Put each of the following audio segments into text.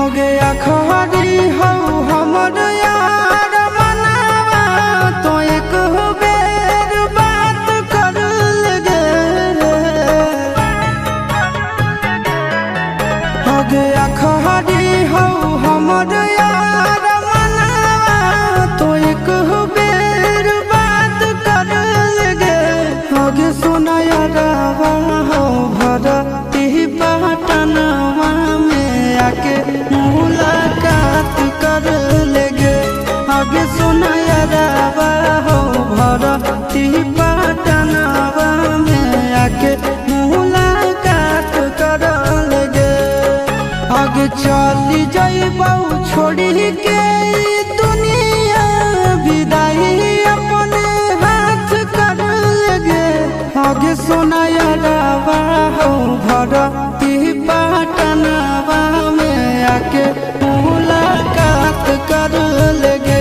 हो गया खरी हो हमर यार मनावा तो एक बेर बात कर लगे। हो गया खरी हो हमर यार मनावा तो एक बेर बात कर लगे। हो गे सोना यारवा हो भरती पटनवा में आके मुलाकात कर लेगे। आगे सुना यारवा हो भरती पटनवा में आके मुलाकात कर लेगे। आगे चली जाइबौ छोड़ी के दुनिया विदाई अपने हाथ कर लेगे। आगे सुना यारवा हो भरती पटनवा में आके मुलाकात कर लेगे।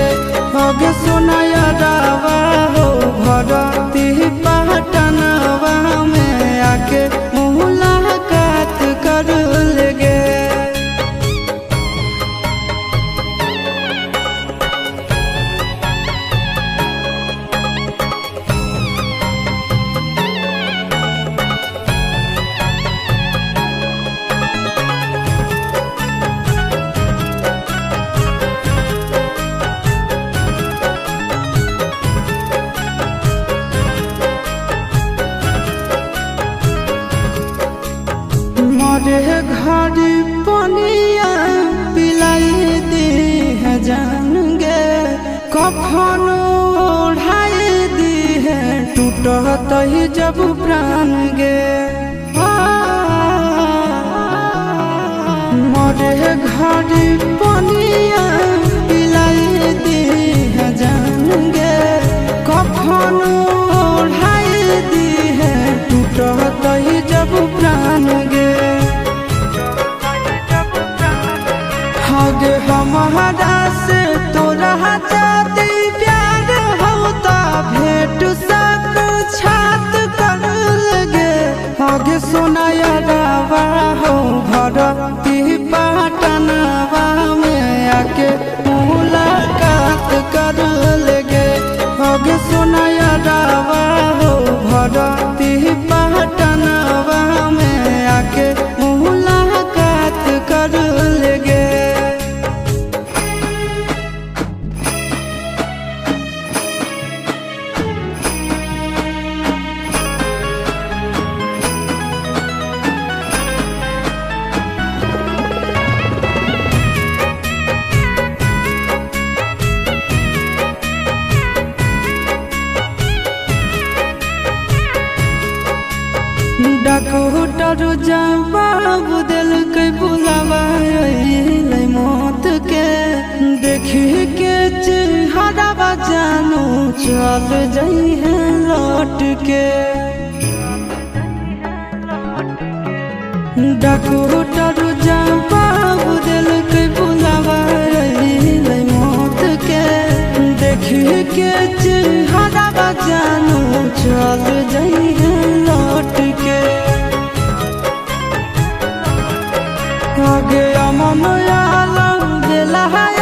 आगे सुना यारवा हो भरती पटनवा में आके मुलाकात कर लेगे। मरे घड़ी पनिया पिलाई दी है जान गे। कफन ओढ़ाई दी है टूटत ही जब प्राण गे। मरे घड़ी पनिया पिलाई दी है जान गे। कफन ओढ़ाई दी है टूटत ही जब प्राण गे। आगे हमारा से तोरा जाती प्यार होता भेंट साक्षात कर लगे। आगे सोना यारवा हो भरती पटनवा में आके मुलाकात कर लेगे। आगे सोना यारवा हो भरती पटनवा में आके मुलाकात कर लेगे। डॉक्टर जवाब दिल के बुलावा मौत के। देखी के चेहरा जानू चल जाई है लौट के। डॉक्टर जवाब दिल के बुलावा मौत के। देखी के चेहरा जानू चल जाई है लौट के। आगे अमन आलम दिला है